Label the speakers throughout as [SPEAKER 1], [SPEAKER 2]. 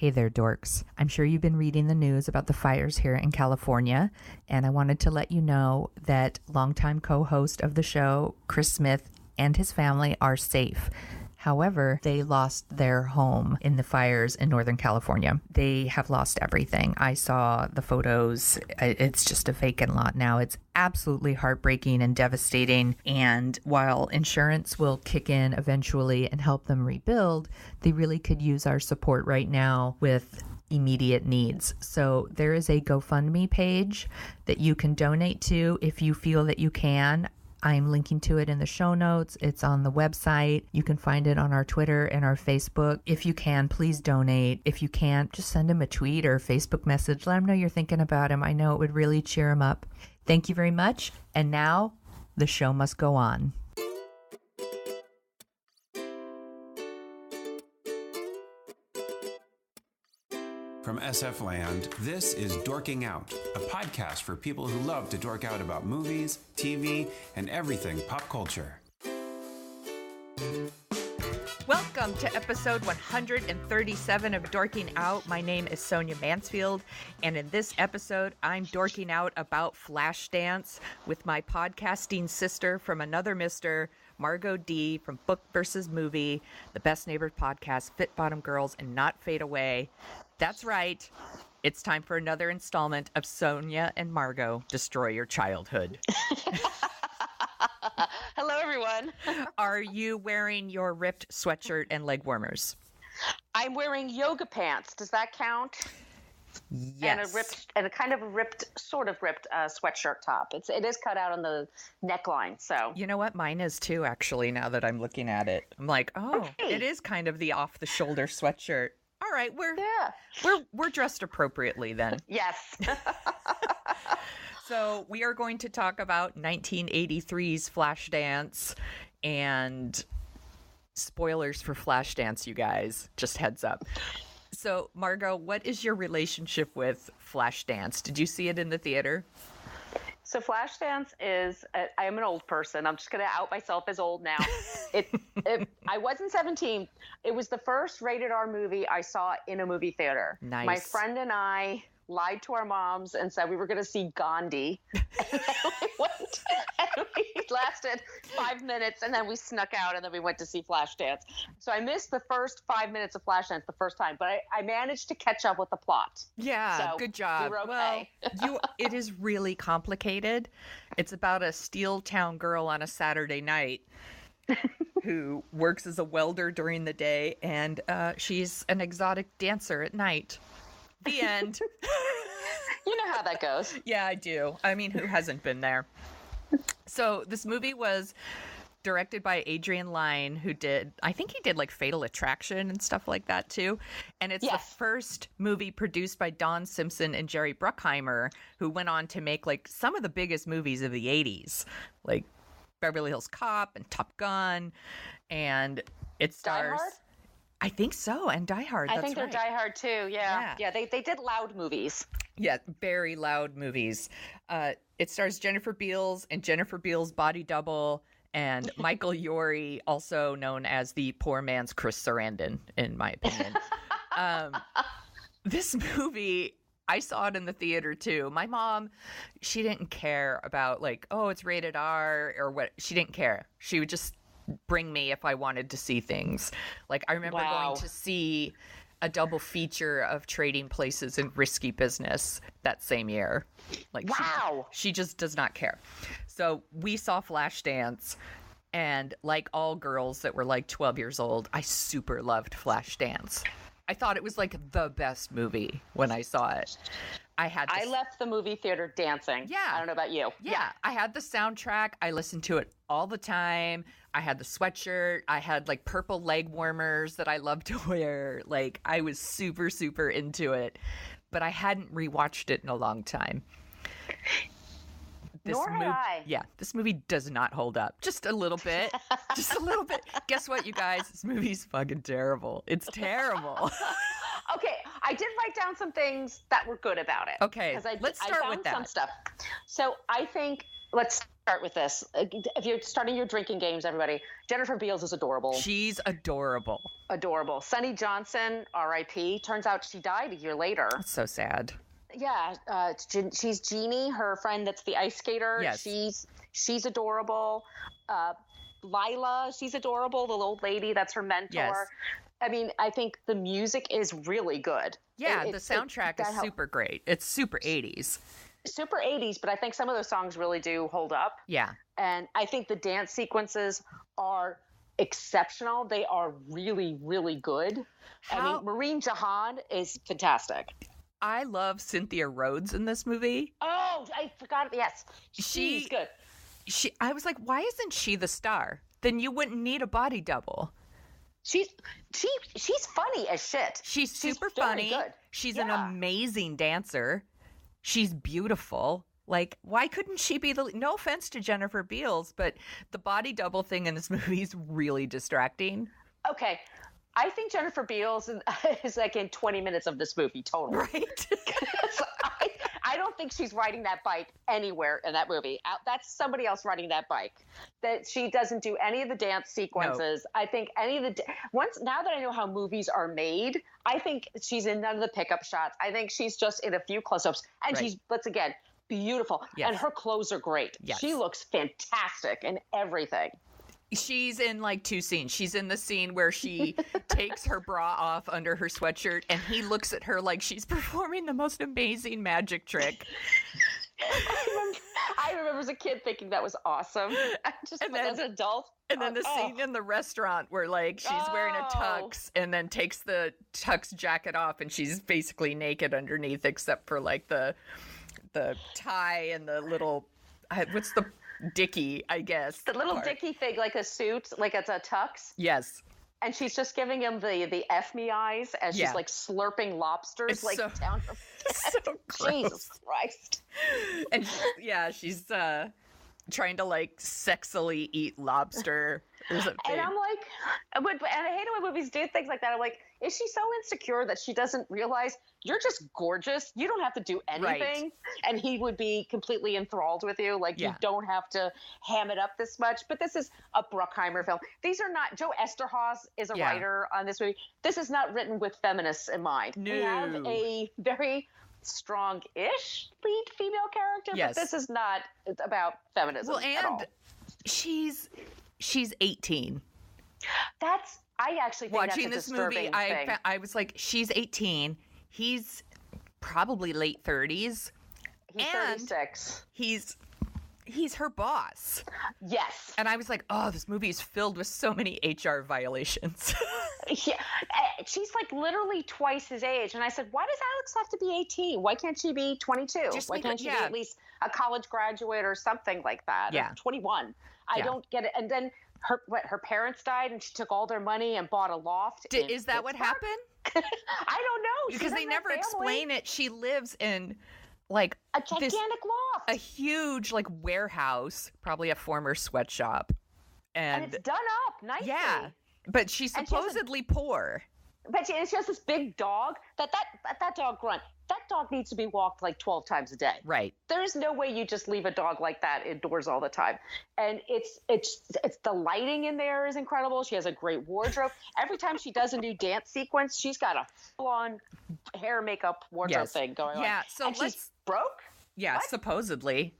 [SPEAKER 1] Hey there, dorks. I'm sure you've been reading the news about the fires here in California, and I wanted to let you know that longtime co-host of the show, Chris Smith, and his family are safe. However, they lost their home in the fires in Northern California. They have lost everything. I saw the photos. It's just a vacant lot now. It's absolutely heartbreaking and devastating. And while insurance will kick in eventually and help them rebuild, they really could use our support right now with immediate needs. So there is a GoFundMe page that you can donate to if you feel that you can. I'm linking to it in the show notes. It's on the website. You can find it on our Twitter and our Facebook. If you can, please donate. If you can't, just send him a tweet or a Facebook message. Let him know you're thinking about him. I know it would really cheer him up. Thank you very much. And now the show must go on.
[SPEAKER 2] From SF Land, this is Dorking Out, a podcast for people who love to dork out about movies, TV, and everything pop culture.
[SPEAKER 1] Welcome to episode 137 of Dorking Out. My name is Sonia Mansfield, and in this episode, I'm dorking out about Flashdance with my podcasting sister from another mister, Margo D from Book vs. Movie, the Best Neighbors podcast, Fit Bottom Girls, and Not Fade Away. That's right. It's time for another installment of Sonia and Margo Destroy Your Childhood.
[SPEAKER 3] Hello, everyone.
[SPEAKER 1] Are you wearing your ripped sweatshirt and leg warmers?
[SPEAKER 3] I'm wearing yoga pants. Does that count?
[SPEAKER 1] Yes.
[SPEAKER 3] And a kind of sort of ripped sweatshirt top. It is cut out on the neckline. So
[SPEAKER 1] you know what? Mine is too, actually, now that I'm looking at it. I'm like, oh, okay. It is kind of the off the shoulder sweatshirt. All right, we're dressed appropriately then.
[SPEAKER 3] Yes.
[SPEAKER 1] So we are going to talk about 1983's Flashdance and spoilers for Flashdance, you guys. Just heads up. So, Margo, what is your relationship with Flashdance? Did you see it in the theater?
[SPEAKER 3] So Flashdance is, I am an old person. I'm just going to out myself as old now. I wasn't 17. It was the first rated R movie I saw in a movie theater.
[SPEAKER 1] Nice.
[SPEAKER 3] My friend and I lied to our moms and said we were going to see Gandhi. And then we went, and we lasted 5 minutes, and then we snuck out, and then we went to see Flashdance. So I missed the first 5 minutes of Flashdance the first time, but I managed to catch up with the plot.
[SPEAKER 1] Yeah, so good job.
[SPEAKER 3] We were okay.
[SPEAKER 1] Well, it is really complicated. It's about a steel town girl on a Saturday night who works as a welder during the day, and she's an exotic dancer at night. The end.
[SPEAKER 3] You know how that goes.
[SPEAKER 1] Yeah, I do. I mean, who hasn't been there? So this movie was directed by Adrian Lyne, who did like Fatal Attraction and stuff like that too. And it's the first movie produced by Don Simpson and Jerry Bruckheimer, who went on to make like some of the biggest movies of the 80s, like Beverly Hills Cop and Top Gun. And it stars...
[SPEAKER 3] Die Hard?
[SPEAKER 1] I think so, and Die Hard.
[SPEAKER 3] I think they're Die Hard too. Yeah. They did loud movies.
[SPEAKER 1] Yeah, very loud movies. It stars Jennifer Beals and Jennifer Beals' body double, and Michael Urie, also known as the poor man's Chris Sarandon, in my opinion. This movie, I saw it in the theater too. My mom, she didn't care about like, oh, it's rated R or what. She didn't care. She would just bring me if I wanted to see things. Like I remember going to see a double feature of Trading Places and Risky Business that same year. Like she just does not care. So we saw Flashdance, and like all girls that were like 12 years old, I super loved Flashdance. I thought it was like the best movie when I saw it. I
[SPEAKER 3] left the movie theater dancing.
[SPEAKER 1] Yeah.
[SPEAKER 3] I don't know about you.
[SPEAKER 1] Yeah. I had the soundtrack. I listened to it all the time. I had the sweatshirt. I had like purple leg warmers that I loved to wear. Like I was super, super into it, but I hadn't rewatched it in a long time.
[SPEAKER 3] Nor had I.
[SPEAKER 1] Yeah, this movie does not hold up. Just a little bit. Just a little bit. Guess what, you guys? This movie's fucking terrible. It's terrible.
[SPEAKER 3] Okay, I did write down some things that were good about it.
[SPEAKER 1] Okay, let's start with that.
[SPEAKER 3] Some stuff. So I think let's start with this. If you're starting your drinking games, everybody, Jennifer Beals is adorable.
[SPEAKER 1] She's adorable.
[SPEAKER 3] Adorable. Sunny Johnson, R.I.P. Turns out she died a year later.
[SPEAKER 1] That's so sad.
[SPEAKER 3] Yeah, she's Jeannie, her friend that's the ice skater.
[SPEAKER 1] Yes.
[SPEAKER 3] She's adorable. Lila, she's adorable, the old lady that's her mentor.
[SPEAKER 1] Yes.
[SPEAKER 3] I mean, I think the music is really good.
[SPEAKER 1] Yeah, the soundtrack is super great. It's super 80s.
[SPEAKER 3] Super 80s, but I think some of those songs really do hold up.
[SPEAKER 1] Yeah.
[SPEAKER 3] And I think the dance sequences are exceptional. They are really, really good. I mean, Maureen Jahan is fantastic.
[SPEAKER 1] I love Cynthia Rhodes in this movie.
[SPEAKER 3] Oh, I forgot. Yes. She's good.
[SPEAKER 1] I was like, why isn't she the star? Then you wouldn't need a body double.
[SPEAKER 3] She's funny as shit.
[SPEAKER 1] She's super funny.
[SPEAKER 3] Good.
[SPEAKER 1] She's an amazing dancer. She's beautiful. Like, why couldn't she be the... No offense to Jennifer Beals, but the body double thing in this movie is really distracting.
[SPEAKER 3] Okay. I think Jennifer Beals is like in 20 minutes of this movie total.
[SPEAKER 1] Right.
[SPEAKER 3] I don't think she's riding that bike anywhere in that movie. That's somebody else riding that bike. That she doesn't do any of the dance sequences. No. I think any of the now that I know how movies are made, I think she's in none of the pickup shots. I think she's just in a few close-ups, and she's once again beautiful. Yes. And her clothes are great. Yes. She looks fantastic in everything.
[SPEAKER 1] She's in like two scenes. She's in the scene where she takes her bra off under her sweatshirt and he looks at her like she's performing the most amazing magic trick.
[SPEAKER 3] I remember as a kid thinking that was awesome. As an adult.
[SPEAKER 1] And then the scene in the restaurant where like she's wearing a tux and then takes the tux jacket off and she's basically naked underneath except for like the tie and the little what's the dicky, I guess.
[SPEAKER 3] The little dicky thing, like a suit, like it's a tux.
[SPEAKER 1] Yes.
[SPEAKER 3] And she's just giving him the F me eyes as she's like slurping lobsters
[SPEAKER 1] it's so,
[SPEAKER 3] down her
[SPEAKER 1] so
[SPEAKER 3] Jesus Christ.
[SPEAKER 1] And she's trying to like sexily eat lobster.
[SPEAKER 3] And I'm like, and I hate it when movies do things like that. I'm like, is she so insecure that she doesn't realize you're just gorgeous? You don't have to do anything. Right. And he would be completely enthralled with you. Like, you don't have to ham it up this much. But this is a Bruckheimer film. These are not, Joe Esterhaus is a writer on this movie. This is not written with feminists in mind. No. We have a very strong-ish lead female character, but this is not about feminism at all.
[SPEAKER 1] She's 18.
[SPEAKER 3] I actually think
[SPEAKER 1] watching
[SPEAKER 3] that's a
[SPEAKER 1] this movie,
[SPEAKER 3] thing.
[SPEAKER 1] I was like, she's 18. He's probably late 30s.
[SPEAKER 3] He's 36.
[SPEAKER 1] He's her boss.
[SPEAKER 3] Yes.
[SPEAKER 1] And I was like, oh, this movie is filled with so many HR violations.
[SPEAKER 3] Yeah, she's like literally twice his age. And I said, why does Alex have to be 18? Why can't she be 22? Why can't she be at least a college graduate or something like that?
[SPEAKER 1] Yeah.
[SPEAKER 3] 21. I don't get it. And then her parents died and she took all their money and bought a loft.
[SPEAKER 1] Is that what happened?
[SPEAKER 3] I don't know.
[SPEAKER 1] Because they never explain it. She lives in like
[SPEAKER 3] a gigantic loft.
[SPEAKER 1] A huge like warehouse, probably a former sweatshop. And
[SPEAKER 3] it's done up nicely.
[SPEAKER 1] Yeah. But she's supposedly poor.
[SPEAKER 3] But she has this big dog that dog grunt. That dog needs to be walked like 12 times a day.
[SPEAKER 1] Right.
[SPEAKER 3] There is no way you just leave a dog like that indoors all the time. And it's the lighting in there is incredible. She has a great wardrobe. Every time she does a new dance sequence, she's got a full-on hair makeup wardrobe thing going on.
[SPEAKER 1] Yeah. So
[SPEAKER 3] she's broke?
[SPEAKER 1] Yeah,
[SPEAKER 3] what?
[SPEAKER 1] Supposedly.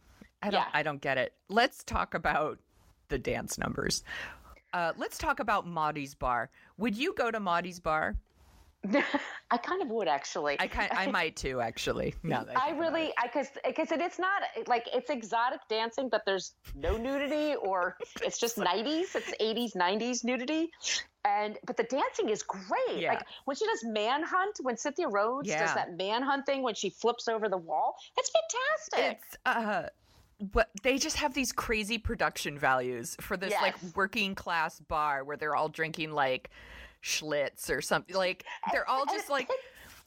[SPEAKER 1] I don't get it. Let's talk about the dance numbers. Let's talk about Maudie's bar. Would you go to Maudie's bar?
[SPEAKER 3] I kind of would, actually.
[SPEAKER 1] I might too, actually. No,
[SPEAKER 3] because it's not like it's exotic dancing, but there's no nudity, or it's just 90s. It's 80s, 90s nudity. But the dancing is great.
[SPEAKER 1] Yeah.
[SPEAKER 3] Like when she does Manhunt, when Cynthia Rhodes does that Manhunt thing, when she flips over the wall, that's fantastic.
[SPEAKER 1] But they just have these crazy production values for this like working class bar where they're all drinking like Schlitz or something. Like they're all just like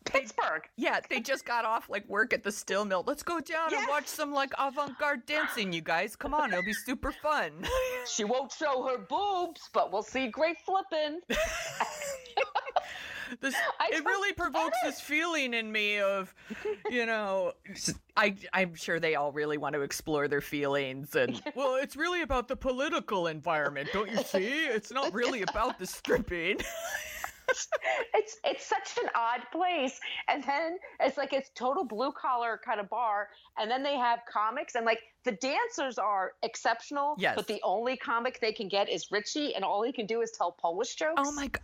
[SPEAKER 3] Pittsburgh.
[SPEAKER 1] They just got off like work at the steel mill. Let's go down and watch some like avant-garde dancing, you guys. Come on, it'll be super fun.
[SPEAKER 3] She won't show her boobs, but we'll see great flipping.
[SPEAKER 1] It really provokes this feeling in me of, I'm sure they all really want to explore their feelings. And, well, it's really about the political environment. Don't you see? It's not really about the stripping.
[SPEAKER 3] It's such an odd place, and then it's total blue collar kind of bar, and then they have comics, and the dancers are exceptional.
[SPEAKER 1] Yes.
[SPEAKER 3] But the only comic they can get is Richie, and all he can do is tell Polish jokes.
[SPEAKER 1] Oh my god,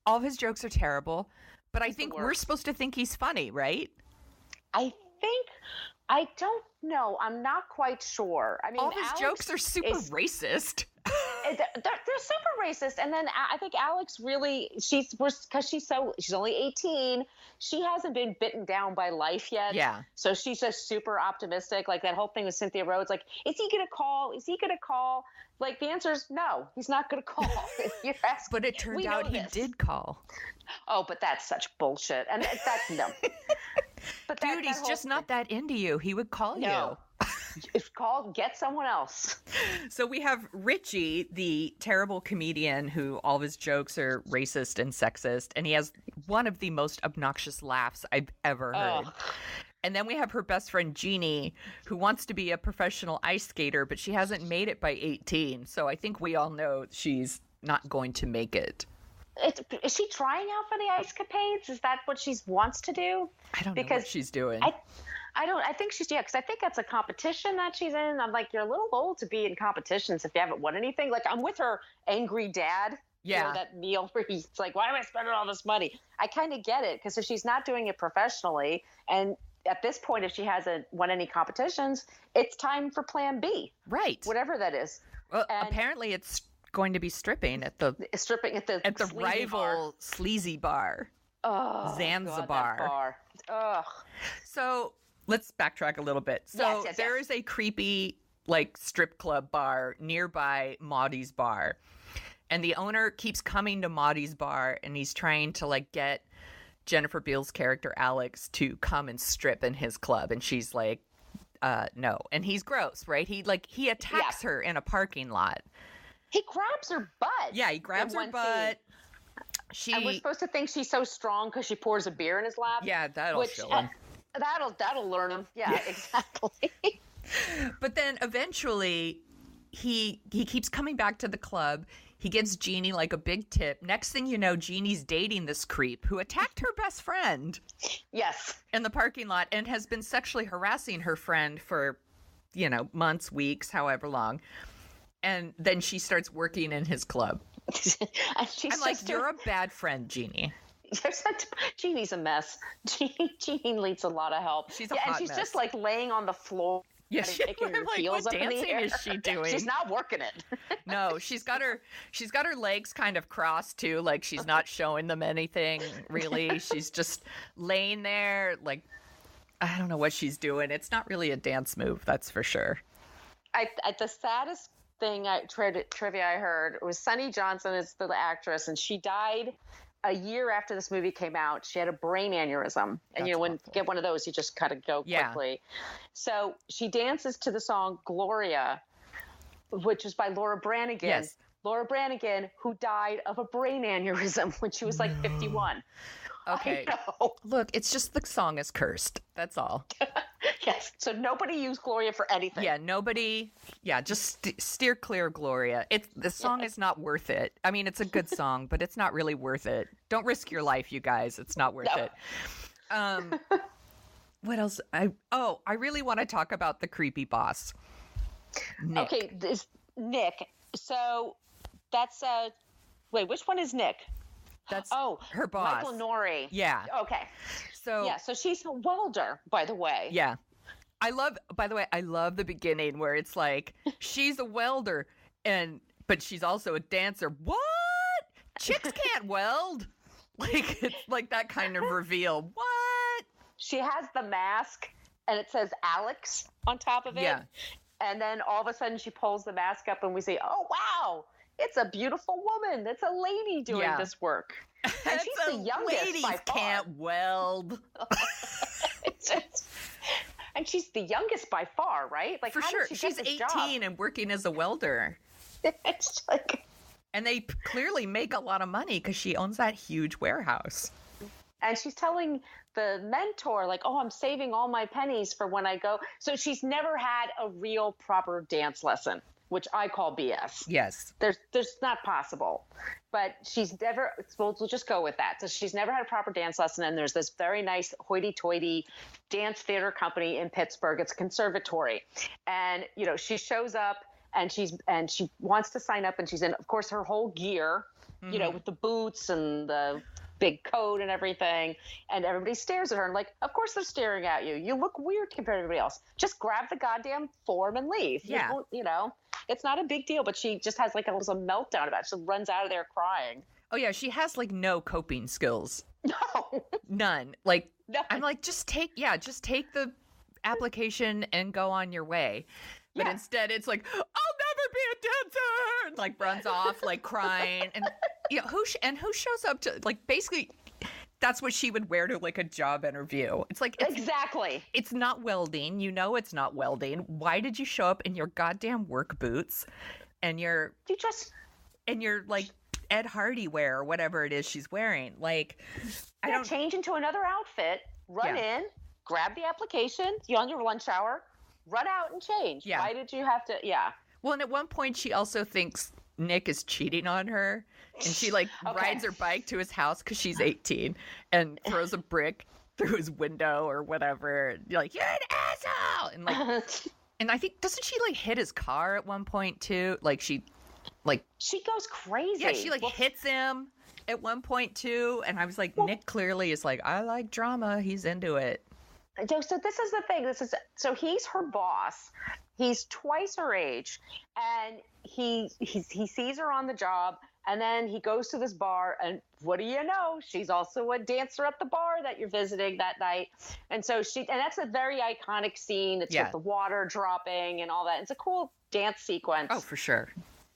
[SPEAKER 1] all of his jokes are terrible, but I think we're supposed to think he's funny, right?
[SPEAKER 3] I don't know. I'm not quite sure. I mean,
[SPEAKER 1] all his jokes are super racist.
[SPEAKER 3] They're super racist, and then I think Alex really because she's only 18. She hasn't been bitten down by life yet.
[SPEAKER 1] Yeah. So
[SPEAKER 3] she's just super optimistic. Like that whole thing with Cynthia Rhodes. Like, is he gonna call? Is he gonna call? Like the answer is no. He's not gonna call. You're asking.
[SPEAKER 1] But it turned out he did call.
[SPEAKER 3] Oh, but that's such bullshit, and that's no.
[SPEAKER 1] But dude, he's just not that into you. He would call you.
[SPEAKER 3] Get someone else.
[SPEAKER 1] So we have Richie, the terrible comedian who all of his jokes are racist and sexist, and he has one of the most obnoxious laughs I've ever heard. And then we have her best friend Jeannie, who wants to be a professional ice skater, but she hasn't made it by 18. So I think we all know she's not going to make it.
[SPEAKER 3] Is she trying out for the ice capades? Is that what she wants to do?
[SPEAKER 1] I don't know what she's doing.
[SPEAKER 3] I think she's, because I think that's a competition that she's in. I'm like, you're a little old to be in competitions if you haven't won anything. Like, I'm with her angry dad.
[SPEAKER 1] Yeah.
[SPEAKER 3] That meal where he's like, why am I spending all this money? I kind of get it, because if she's not doing it professionally, and at this point, if she hasn't won any competitions, it's time for plan B.
[SPEAKER 1] Right.
[SPEAKER 3] Whatever that is.
[SPEAKER 1] Well, apparently it's going to be stripping at the rival sleazy bar.
[SPEAKER 3] Oh,
[SPEAKER 1] Zanzibar.
[SPEAKER 3] God, that bar. Ugh.
[SPEAKER 1] So let's backtrack a little bit. So there is a creepy strip club bar nearby Maudie's bar, and the owner keeps coming to Maudie's bar, and he's trying to get Jennifer Beals' character Alex to come and strip in his club, and she's like, no. And he's gross, right? He attacks her in a parking lot.
[SPEAKER 3] He grabs her butt.
[SPEAKER 1] Yeah, he grabs her butt.
[SPEAKER 3] And we're supposed to think she's so strong because she pours a beer in his lap.
[SPEAKER 1] Yeah, that'll show him.
[SPEAKER 3] That'll learn him. Yeah, exactly.
[SPEAKER 1] But then eventually he keeps coming back to the club. He gives Jeannie a big tip. Next thing you know, Jeannie's dating this creep who attacked her best friend.
[SPEAKER 3] Yes.
[SPEAKER 1] In the parking lot, and has been sexually harassing her friend for, months, weeks, however long. And then she starts working in his club. I'm like, you're a bad friend, Jeannie.
[SPEAKER 3] Jeannie's a mess. Jeannie needs a lot of help.
[SPEAKER 1] She's a hot mess.
[SPEAKER 3] And she's just laying on the floor.
[SPEAKER 1] Yeah, kicking her heels
[SPEAKER 3] what
[SPEAKER 1] up in the air.
[SPEAKER 3] Is she doing? She's not working it.
[SPEAKER 1] No, she's got her legs kind of crossed too, like she's not showing them anything really. She's just laying there, I don't know what she's doing. It's not really a dance move, that's for sure.
[SPEAKER 3] The saddest thing trivia I heard was Sunny Johnson is the actress, and she died a year after this movie came out. She had a brain aneurysm, and when you get one of those, you just kind of go quickly. So she dances to the song Gloria, which is by Laura Branigan.
[SPEAKER 1] Yes.
[SPEAKER 3] Laura Branigan, who died of a brain aneurysm when she was 51.
[SPEAKER 1] Okay. Look, it's just the song is cursed. That's all.
[SPEAKER 3] Yes. So nobody used Gloria for anything.
[SPEAKER 1] Yeah, nobody. Yeah, just steer clear of Gloria. The song is not worth it. I mean, it's a good song, but it's not really worth it. Don't risk your life, you guys. It's not worth it. What else? I really want to talk about the creepy boss, Nick.
[SPEAKER 3] Okay, this Nick. So that's wait, which one is Nick?
[SPEAKER 1] That's her boss.
[SPEAKER 3] Michael Nori.
[SPEAKER 1] Yeah.
[SPEAKER 3] Okay.
[SPEAKER 1] So
[SPEAKER 3] she's a welder, by the way.
[SPEAKER 1] Yeah. I love the beginning where it's she's a welder but she's also a dancer. What? Chicks can't weld? It's that kind of reveal. What?
[SPEAKER 3] She has the mask and it says Alex on top of it. Yeah. And then all of a sudden she pulls the mask up and we say, oh, wow. It's a beautiful woman. That's a lady doing this work. And she's the youngest
[SPEAKER 1] ladies
[SPEAKER 3] by far.
[SPEAKER 1] Can't weld.
[SPEAKER 3] And she's the youngest by far, right?
[SPEAKER 1] For sure. She's 18 and working as a welder.
[SPEAKER 3] It's
[SPEAKER 1] And they clearly make a lot of money because she owns that huge warehouse.
[SPEAKER 3] And she's telling the mentor, like, oh, I'm saving all my pennies for when I go. So she's never had a real proper dance lesson, which I call BS.
[SPEAKER 1] Yes.
[SPEAKER 3] There's not possible. But she's never, we'll just go with that. So she's never had a proper dance lesson. And there's this very nice hoity-toity dance theater company in Pittsburgh. It's a conservatory. And, you know, she shows up and she wants to sign up, and she's in, of course, her whole gear, you know, with the boots and the big coat and everything, and everybody stares at her, and like, of course they're staring at you. You look weird compared to everybody else. Just grab the goddamn form and leave.
[SPEAKER 1] Yeah.
[SPEAKER 3] You know, it's not a big deal, but she just has like a meltdown about it. She runs out of there crying.
[SPEAKER 1] Oh yeah, she has like no coping skills.
[SPEAKER 3] No.
[SPEAKER 1] None. Like,
[SPEAKER 3] None.
[SPEAKER 1] I'm like, just take the application and go on your way. But instead it's like, I'll never be a dancer, and like runs off like crying. And you know, who shows up to, like, basically that's what she would wear to like a job interview. It's like,
[SPEAKER 3] Exactly.
[SPEAKER 1] It's not welding. You know, it's not welding. Why did you show up in your goddamn work boots and your like Ed Hardy wear or whatever it is she's wearing? Like, I don't
[SPEAKER 3] change into another outfit, run in, grab the application, you on your lunch hour, run out and change.
[SPEAKER 1] Yeah.
[SPEAKER 3] Why did you have to? Yeah.
[SPEAKER 1] Well, and at one point she also thinks Nick is cheating on her, and she like rides her bike to his house because she's 18 and throws a brick through his window or whatever. You're like, you're an asshole, and like, and I think, doesn't she like hit his car at one point too? Like she
[SPEAKER 3] goes crazy.
[SPEAKER 1] Yeah, she like hits him at one point too, and I was like, Nick clearly is like, I like drama. He's into it.
[SPEAKER 3] So this is the thing. So he's her boss. He's twice her age, and he sees her on the job, and then he goes to this bar, and what do you know? She's also a dancer at the bar that you're visiting that night. And so and that's a very iconic scene. It's with the water dropping and all that. It's a cool dance sequence.
[SPEAKER 1] Oh, for sure.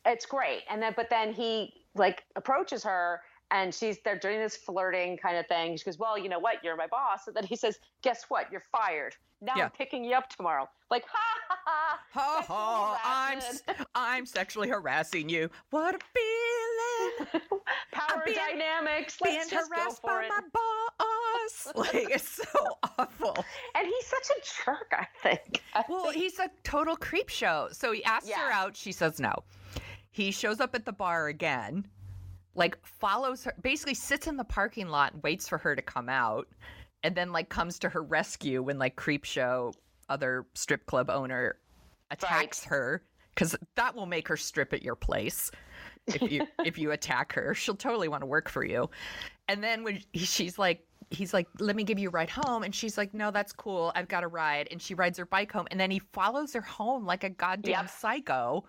[SPEAKER 3] It's great. And then he like approaches her, and they're doing this flirting kind of thing. She goes, well, you know what? You're my boss. And then he says, guess what? You're fired. Now I'm picking you up tomorrow. Like, ha, ha, ha.
[SPEAKER 1] Ha, I'm sexually harassing you. What a feeling.
[SPEAKER 3] Power dynamics.
[SPEAKER 1] Being
[SPEAKER 3] Let's just
[SPEAKER 1] harassed
[SPEAKER 3] go for
[SPEAKER 1] by
[SPEAKER 3] it.
[SPEAKER 1] my boss. Like, it's so awful.
[SPEAKER 3] And he's such a jerk, I think.
[SPEAKER 1] He's a total creep show. So he asks her out. She says no. He shows up at the bar again, like follows her, basically sits in the parking lot and waits for her to come out, and then like comes to her rescue when like creep show other strip club owner attacks her, because that will make her strip at your place. If you attack her, she'll totally want to work for you. And then when he's like, let me give you a ride home, and she's like, no, that's cool, I've got a ride, and she rides her bike home, and then he follows her home like a goddamn psycho.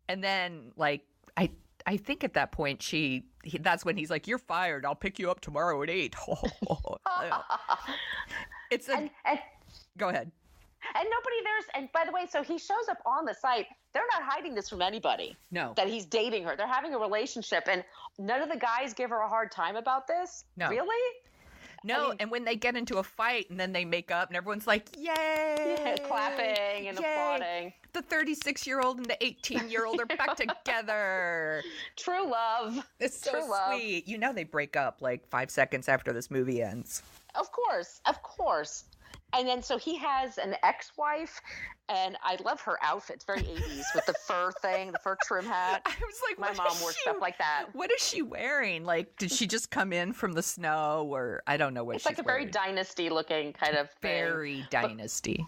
[SPEAKER 1] And then like I think at that point that's when he's like, you're fired, I'll pick you up tomorrow at 8. Go ahead.
[SPEAKER 3] And and by the way, so he shows up on the site. They're not hiding this from anybody.
[SPEAKER 1] No.
[SPEAKER 3] That he's dating her. They're having a relationship, and none of the guys give her a hard time about this.
[SPEAKER 1] No.
[SPEAKER 3] Really?
[SPEAKER 1] No, I mean, and when they get into a fight and then they make up and everyone's like, yay!
[SPEAKER 3] Clapping and applauding.
[SPEAKER 1] The 36-year-old and the 18-year-old are back together.
[SPEAKER 3] True love.
[SPEAKER 1] It's so sweet. You know they break up like 5 seconds after this movie ends.
[SPEAKER 3] Of course. And then so he has an ex-wife, and I love her outfit. It's very 80s with the fur thing, the fur trim hat.
[SPEAKER 1] I was like,
[SPEAKER 3] my mom wore stuff like that.
[SPEAKER 1] What is she wearing? Like, did she just come in from the snow, or I don't know what she's wearing.
[SPEAKER 3] It's like a very dynasty looking kind of thing.
[SPEAKER 1] Very dynasty.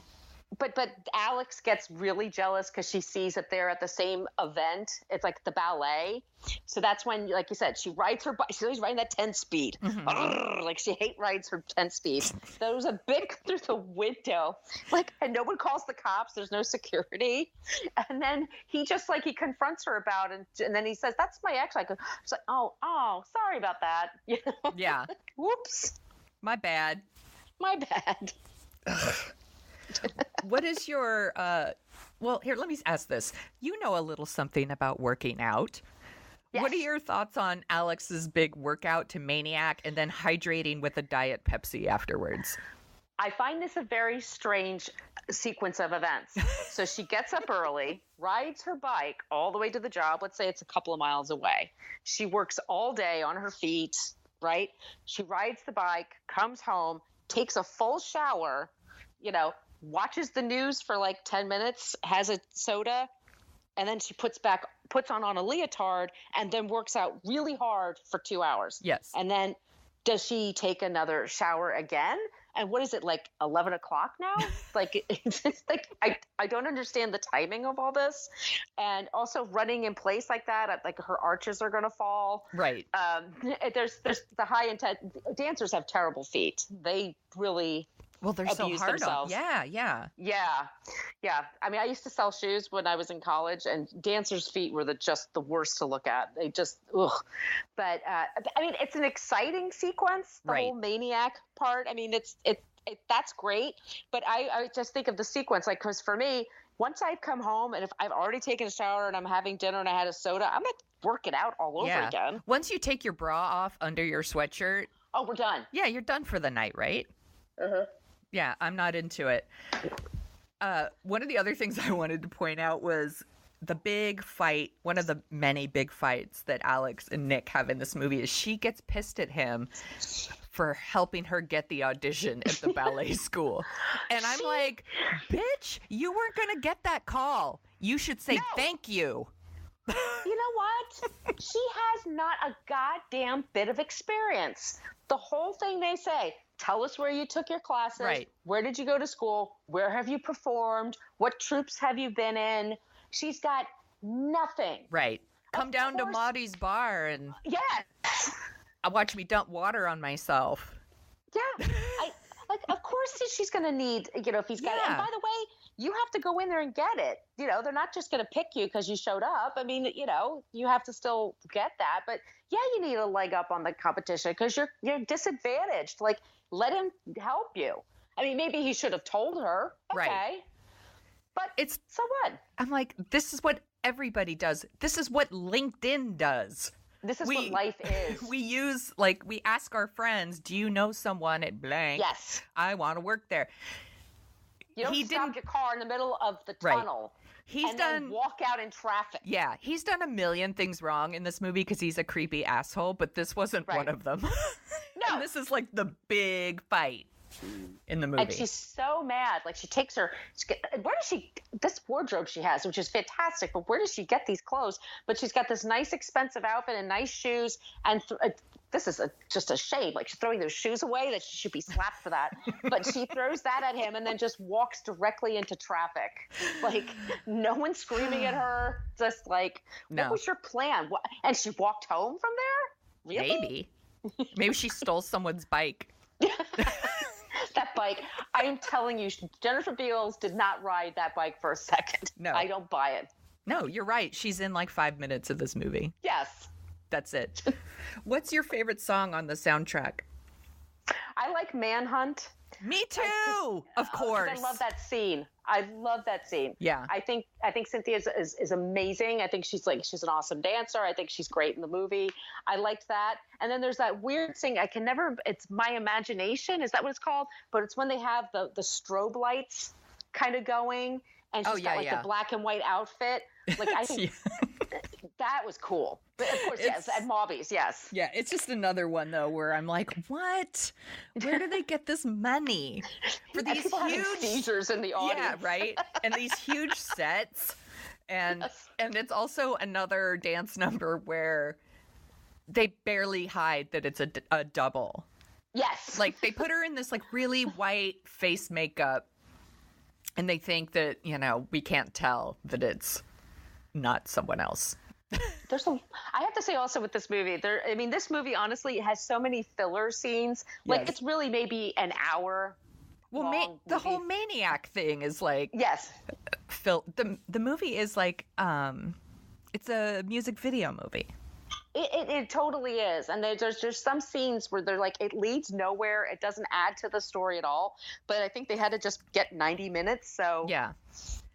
[SPEAKER 3] But Alex gets really jealous because she sees that they're at the same event. It's like the ballet. So that's when, like you said, she rides her bike. She's always riding that 10 speed. Mm-hmm. Like she rides her 10 speed. There was a big through the window. Like, and no one calls the cops. There's no security. And then he just like, he confronts her about it. And then he says, that's my ex. She's like, oh, sorry about that. You know?
[SPEAKER 1] Yeah.
[SPEAKER 3] Whoops.
[SPEAKER 1] My bad. What is your well, here, let me ask this. You know a little something about working out. Yes. What are your thoughts on Alex's big workout to maniac and then hydrating with a Diet Pepsi afterwards?
[SPEAKER 3] I find this a very strange sequence of events. So she gets up early, rides her bike all the way to the job. Let's say it's a couple of miles away. She works all day on her feet, right? She rides the bike, comes home, takes a full shower, watches the news for like 10 minutes, has a soda, and then she puts on a leotard and then works out really hard for 2 hours.
[SPEAKER 1] Yes.
[SPEAKER 3] And then does she take another shower again? And what is it, like 11 o'clock now? Like, it's just like, I don't understand the timing of all this. And also running in place like that, like her arches are going to fall.
[SPEAKER 1] Right.
[SPEAKER 3] There's the high intent. Dancers have terrible feet. They really
[SPEAKER 1] they're so hard
[SPEAKER 3] themselves.
[SPEAKER 1] Yeah.
[SPEAKER 3] I mean, I used to sell shoes when I was in college, and dancers' feet were just the worst to look at. They just, ugh. But I mean, it's an exciting sequence. The whole maniac part. I mean, it's that's great. But I just think of the sequence, like, because for me, once I've come home and if I've already taken a shower and I'm having dinner and I had a soda, I'm not working out all over again.
[SPEAKER 1] Once you take your bra off under your sweatshirt,
[SPEAKER 3] oh, we're done.
[SPEAKER 1] Yeah, you're done for the night, right?
[SPEAKER 3] Uh-huh.
[SPEAKER 1] Yeah, I'm not into it. One of the other things I wanted to point out was the big fight. One of the many big fights that Alex and Nick have in this movie is she gets pissed at him for helping her get the audition at the ballet school. And I'm like, bitch, you weren't going to get that call. You should say thank you.
[SPEAKER 3] You know what? She has not a goddamn bit of experience. The whole thing they say, tell us where you took your classes.
[SPEAKER 1] Right. Where
[SPEAKER 3] did you go to school? Where have you performed? What troops have you been in? She's got nothing.
[SPEAKER 1] Right. Come down to Maudie's bar and watch me dump water on myself.
[SPEAKER 3] Yeah. Of course she's going to need, if he's got it. And by the way, you have to go in there and get it. They're not just going to pick you because you showed up. I mean, you have to still get that. But yeah, you need a leg up on the competition because you're disadvantaged. Like, let him help you. I mean, maybe he should have told her. Okay.
[SPEAKER 1] Right.
[SPEAKER 3] But so what?
[SPEAKER 1] I'm like, this is what everybody does. This is what LinkedIn does.
[SPEAKER 3] This is what life is.
[SPEAKER 1] We ask our friends, do you know someone at blank?
[SPEAKER 3] Yes.
[SPEAKER 1] I want to work there.
[SPEAKER 3] You don't stop your car in the middle of the tunnel then walk out in traffic.
[SPEAKER 1] Yeah, he's done a million things wrong in this movie because he's a creepy asshole, but this wasn't one of them.
[SPEAKER 3] No.
[SPEAKER 1] And this is like the big fight in the movie.
[SPEAKER 3] And she's so mad. Like, she takes this wardrobe she has, which is fantastic, but where does she get these clothes? But she's got this nice expensive outfit and nice shoes, and this is just a shame. Like, she's throwing those shoes away, that she should be slapped for that. But she throws that at him and then just walks directly into traffic. Like, no one's screaming at her. Just like, what was your plan? And she walked home from there? Really?
[SPEAKER 1] Maybe she stole someone's bike.
[SPEAKER 3] That bike, I am telling you, Jennifer Beals did not ride that bike for a second.
[SPEAKER 1] No.
[SPEAKER 3] I don't buy it.
[SPEAKER 1] No, you're right. She's in like 5 minutes of this movie.
[SPEAKER 3] Yes.
[SPEAKER 1] That's it. What's your favorite song on the soundtrack?
[SPEAKER 3] I like Manhunt.
[SPEAKER 1] Me too, of course.
[SPEAKER 3] I love that scene. Yeah. I think Cynthia is amazing. I think she's an awesome dancer. I think she's great in the movie. I liked that. And then there's that weird thing. It's My Imagination. Is that what it's called? But it's when they have the strobe lights kind of going, and she's got the black and white outfit. Like, I think that was cool. But of course, yes, at Mobby's, yes.
[SPEAKER 1] Yeah, it's just another one, though, where I'm like, what? Where do they get this money? For these huge
[SPEAKER 3] seizures in the audience.
[SPEAKER 1] Yeah, right? And these huge sets. And it's also another dance number where they barely hide that it's a double.
[SPEAKER 3] Yes.
[SPEAKER 1] Like, they put her in this, like, really white face makeup, and they think that, we can't tell that it's not someone else.
[SPEAKER 3] I have to say also with this movie, this movie honestly has so many filler scenes. Like, it's really maybe an hour.
[SPEAKER 1] Well, the whole maniac thing is like,
[SPEAKER 3] yes,
[SPEAKER 1] the movie is like, it's a music video movie.
[SPEAKER 3] It totally is. And there's some scenes where they're like, it leads nowhere. It doesn't add to the story at all. But I think they had to just get 90 minutes. So yeah,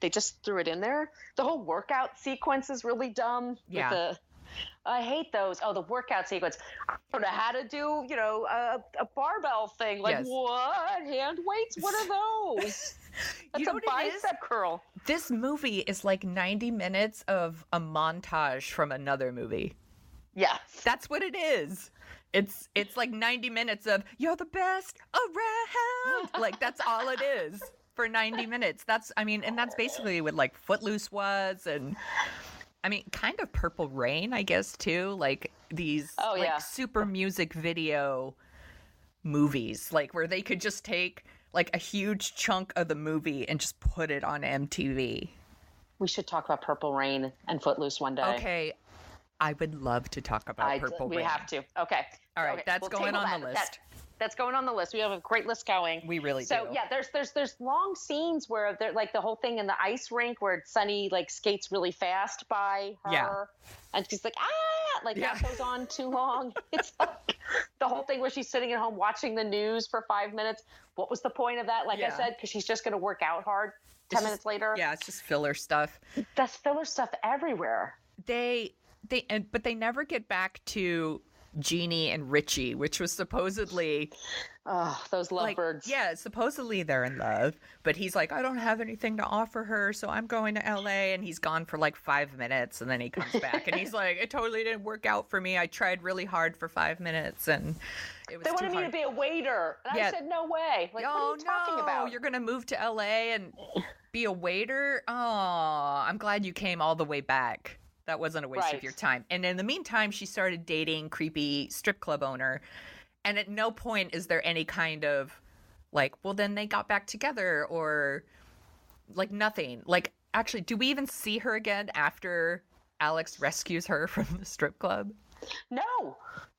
[SPEAKER 3] they just threw it in there. The whole workout sequence is really dumb.
[SPEAKER 1] Yeah.
[SPEAKER 3] I hate those. Oh, the workout sequence. I don't know how to do, a barbell thing. Like,
[SPEAKER 1] Yes.
[SPEAKER 3] what? Hand weights? What are those? That's a bicep curl.
[SPEAKER 1] This movie is like 90 minutes of a montage from another movie.
[SPEAKER 3] Yeah.
[SPEAKER 1] That's what it is. It's like 90 minutes of "you're the best around." Like, that's all it is for 90 minutes. And that's basically what like Footloose was, and kind of Purple Rain, I guess, too. Like these super music video movies, like where they could just take like a huge chunk of the movie and just put it on MTV.
[SPEAKER 3] We should talk about Purple Rain and Footloose one day.
[SPEAKER 1] Okay. I would love to talk about Purple Rain.
[SPEAKER 3] We have to. Okay.
[SPEAKER 1] All right.
[SPEAKER 3] Okay.
[SPEAKER 1] That's going on the list.
[SPEAKER 3] That's going on the list. We have a great list going.
[SPEAKER 1] We really do.
[SPEAKER 3] So yeah, there's long scenes where they're like the whole thing in the ice rink where Sunny like skates really fast by her.
[SPEAKER 1] Yeah.
[SPEAKER 3] And she's like, that goes on too long. It's like the whole thing where she's sitting at home watching the news for 5 minutes. What was the point of that? Like I said, because she's just going to work out hard 10 minutes later.
[SPEAKER 1] Yeah, it's just filler stuff.
[SPEAKER 3] That's filler stuff everywhere.
[SPEAKER 1] But they never get back to Jeannie and Richie, which was supposedly
[SPEAKER 3] those lovebirds.
[SPEAKER 1] Yeah, supposedly they're in love, but he's like, I don't have anything to offer her, so I'm going to LA, and he's gone for like 5 minutes, and then he comes back and he's like, it totally didn't work out for me. I tried really hard for 5 minutes and it was
[SPEAKER 3] They
[SPEAKER 1] too
[SPEAKER 3] wanted
[SPEAKER 1] hard.
[SPEAKER 3] me to be a waiter. And I said, no way. Like, what are you talking about?
[SPEAKER 1] You're gonna move to LA and be a waiter? Oh, I'm glad you came all the way back. That wasn't a waste of your time. And in the meantime, she started dating creepy strip club owner. And at no point is there any kind of like, well, then they got back together or like nothing. Like, actually, do we even see her again after Alex rescues her from the strip club?
[SPEAKER 3] No.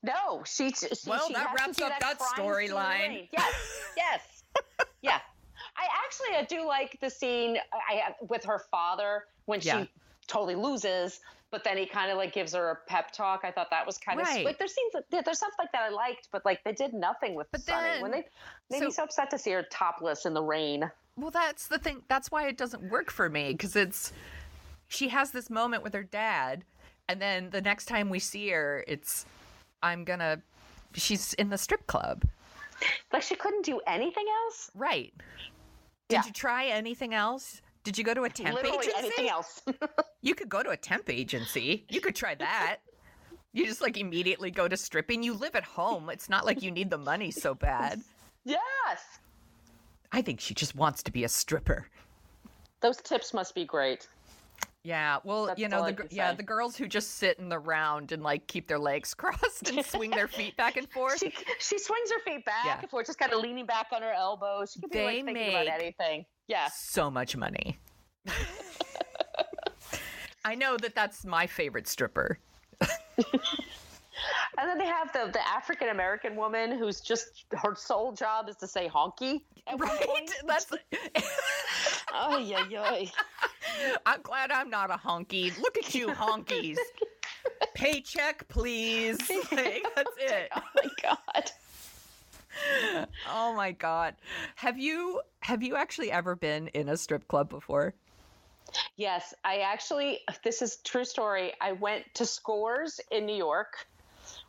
[SPEAKER 1] Well, that wraps up that storyline.
[SPEAKER 3] Yes. Yeah. I do like the scene with her father when she totally loses, but then he kind of like gives her a pep talk. I thought that was kind of like there's stuff like that I liked, but like they did nothing with Sunny. When they made me so upset to see her topless in the rain.
[SPEAKER 1] Well, that's the thing. That's why it doesn't work for me, because she has this moment with her dad, and then the next time we see her, she's in the strip club.
[SPEAKER 3] Like she couldn't do anything else?
[SPEAKER 1] Right. Did you try anything else? Did you go to a temp agency?
[SPEAKER 3] Anything else.
[SPEAKER 1] You could go to a temp agency. You could try that. You just like immediately go to stripping. You live at home. It's not like you need the money so bad.
[SPEAKER 3] Yes.
[SPEAKER 1] I think she just wants to be a stripper.
[SPEAKER 3] Those tips must be great.
[SPEAKER 1] Yeah, well,
[SPEAKER 3] that's
[SPEAKER 1] the girls who just sit in the round and like keep their legs crossed and swing their feet back and forth.
[SPEAKER 3] She swings her feet back and forth, just kind of leaning back on her elbows. She could be like thinking about anything. Yeah,
[SPEAKER 1] so much money. I know that's my favorite stripper.
[SPEAKER 3] And then they have the African American woman who's just her sole job is to say honky.
[SPEAKER 1] Right? That's.
[SPEAKER 3] Ay.
[SPEAKER 1] I'm glad I'm not a honky. Look at you, honkies. Paycheck, please. Like, that's it.
[SPEAKER 3] Oh my god.
[SPEAKER 1] Oh my god. Have you actually ever been in a strip club before?
[SPEAKER 3] Yes, this is true story. I went to Scores in New York,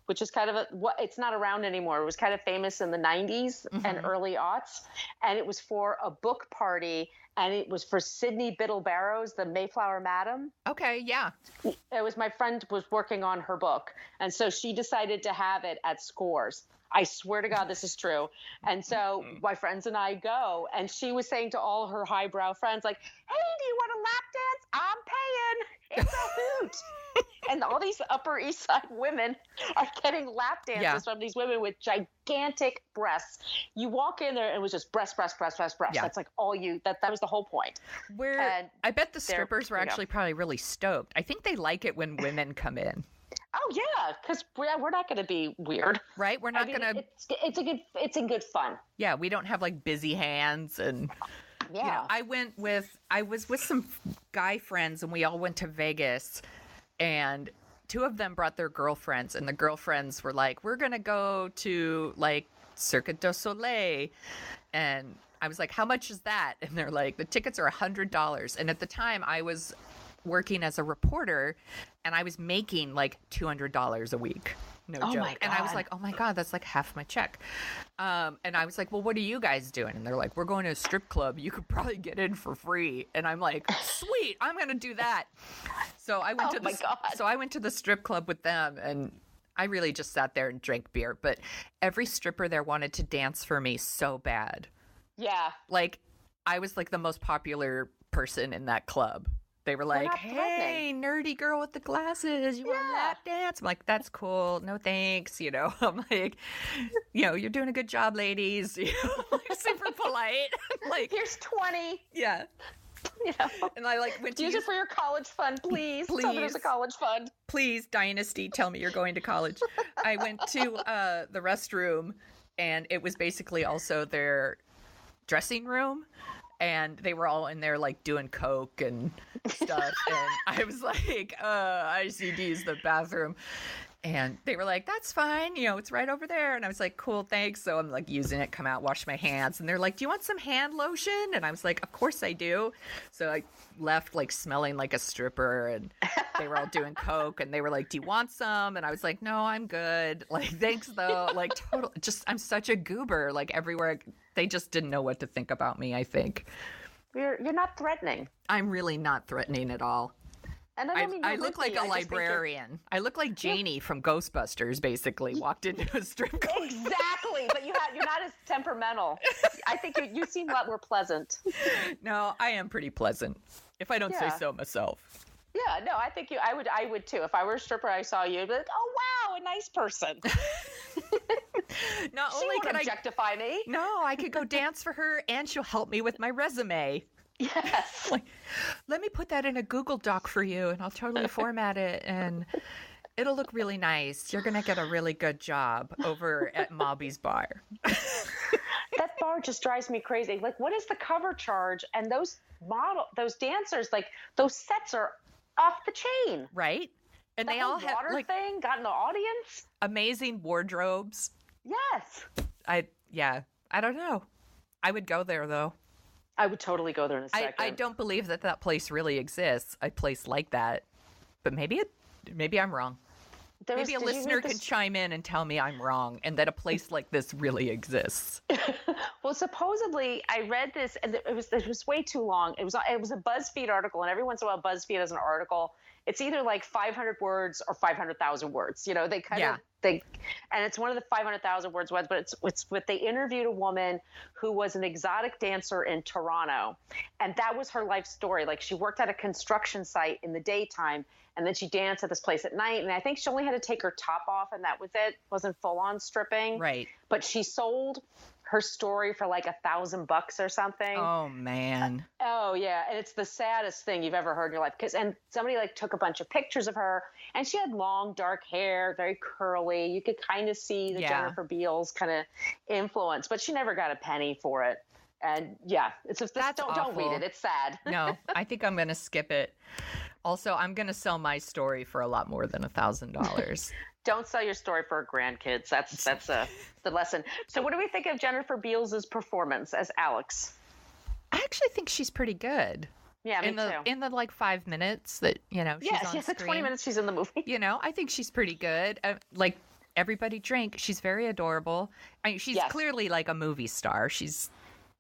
[SPEAKER 3] which is kind of it's not around anymore. It was kind of famous in the 90s and early aughts. And it was for a book party, and it was for Sydney Biddle Barrows, the Mayflower Madam.
[SPEAKER 1] Okay, yeah.
[SPEAKER 3] It was my friend was working on her book. And so she decided to have it at Scores. I swear to God, this is true. And so my friends and I go, and she was saying to all her highbrow friends, like, hey, do you want a lap dance? I'm paying. It's a hoot. And all these Upper East Side women are getting lap dances from these women with gigantic breasts. You walk in there and it was just breast. Yeah. That's like all that was the whole point.
[SPEAKER 1] I bet the strippers were actually probably really stoked. I think they like it when women come in.
[SPEAKER 3] Oh yeah, because we're not going to be weird,
[SPEAKER 1] right? We're not going to.
[SPEAKER 3] It's in good fun.
[SPEAKER 1] Yeah, we don't have like busy hands and.
[SPEAKER 3] Yeah,
[SPEAKER 1] I was with some guy friends and we all went to Vegas, and two of them brought their girlfriends, and the girlfriends were like, "We're gonna go to like Cirque du Soleil," and I was like, "How much is that?" And they're like, "The tickets are $100." And at the time, I was working as a reporter, and I was making like $200 a week. No joke.
[SPEAKER 3] My God.
[SPEAKER 1] And I was like, oh my God, that's like half my check. And I was like, well, what are you guys doing? And they're like, we're going to a strip club. You could probably get in for free. And I'm like, sweet, I'm going to do that. So I went I went to the strip club with them, and I really just sat there and drank beer. But every stripper there wanted to dance for me so bad.
[SPEAKER 3] Yeah.
[SPEAKER 1] Like, I was like the most popular person in that club. They were like, hey, nerdy girl with the glasses, you want to lap dance? I'm like, that's cool. No thanks. You know, I'm like, you know, you're doing a good job, ladies. You know, like, super polite. Like,
[SPEAKER 3] here's 20.
[SPEAKER 1] Yeah.
[SPEAKER 3] You know, and
[SPEAKER 1] I like went to
[SPEAKER 3] use it for your college fund, please. Tell me there's a college fund.
[SPEAKER 1] Please, Dynasty, tell me you're going to college. I went to the restroom, and it was basically also their dressing room. And they were all in there, like, doing coke and stuff. And I was like, I just need to use the bathroom. And they were like, that's fine. You know, it's right over there. And I was like, cool, thanks. So I'm, like, using it, come out, wash my hands. And they're like, do you want some hand lotion? And I was like, of course I do. So I left, like, smelling like a stripper. And they were all doing coke. And they were like, do you want some? And I was like, no, I'm good. Like, thanks, though. Like, total. Just, I'm such a goober. Like, everywhere. They just didn't know what to think about me, I think.
[SPEAKER 3] You're not threatening.
[SPEAKER 1] I'm really not threatening at all.
[SPEAKER 3] And I
[SPEAKER 1] look like a librarian. I look like Janie from Ghostbusters, basically, walked into a strip club.
[SPEAKER 3] Exactly, but you're not as temperamental. I think you seem a lot more pleasant.
[SPEAKER 1] No, I am pretty pleasant, if I don't say so myself.
[SPEAKER 3] Yeah, no, I think I would too. If I were a stripper, I saw you, I'd be like, oh wow, a nice person.
[SPEAKER 1] Not
[SPEAKER 3] she
[SPEAKER 1] only
[SPEAKER 3] can objectify me.
[SPEAKER 1] No, I could go dance for her, and she'll help me with my resume.
[SPEAKER 3] Yes.
[SPEAKER 1] Like, let me put that in a Google Doc for you, and I'll totally format it, and it'll look really nice. You're gonna get a really good job over at Mobby's bar.
[SPEAKER 3] That bar just drives me crazy. Like, what is the cover charge? And those dancers, like, those sets are off the chain,
[SPEAKER 1] right? And
[SPEAKER 3] the
[SPEAKER 1] they all have
[SPEAKER 3] water
[SPEAKER 1] like
[SPEAKER 3] thing got in the audience.
[SPEAKER 1] Amazing wardrobes.
[SPEAKER 3] Yes.
[SPEAKER 1] I don't know. I would go there though.
[SPEAKER 3] I would totally go there in a second.
[SPEAKER 1] I don't believe that place really exists. A place like that, but maybe I'm wrong. Maybe a listener can chime in and tell me I'm wrong, and that a place like this really exists.
[SPEAKER 3] Well, supposedly, I read this, and it was way too long. It was a BuzzFeed article, and every once in a while, BuzzFeed has an article. It's either like 500 words or 500,000 words. You know, they kind of and it's one of the 500,000 words, but they interviewed a woman who was an exotic dancer in Toronto, and that was her life story. Like, she worked at a construction site in the daytime, and then she danced at this place at night. And I think she only had to take her top off, and that was it. Wasn't full on stripping.
[SPEAKER 1] Right.
[SPEAKER 3] But she sold her story for like $1,000 or something.
[SPEAKER 1] Oh man.
[SPEAKER 3] Oh yeah. And it's the saddest thing you've ever heard in your life. And somebody like took a bunch of pictures of her, and she had long dark hair, very curly. You could kind of see the Jennifer Beals kind of influence, but she never got a penny for it. And yeah, it's just, don't read it. It's sad.
[SPEAKER 1] No, I think I'm going to skip it. Also, I'm going to sell my story for a lot more than $1,000.
[SPEAKER 3] Don't sell your story for grandkids. That's the lesson. So what do we think of Jennifer Beals' performance as Alex?
[SPEAKER 1] I actually think she's pretty good.
[SPEAKER 3] Yeah, me too.
[SPEAKER 1] In the like 5 minutes that, she's on screen.
[SPEAKER 3] The 20 minutes she's in the movie.
[SPEAKER 1] I think she's pretty good. Like, everybody drink. She's very adorable. I mean, she's clearly like a movie star. She's,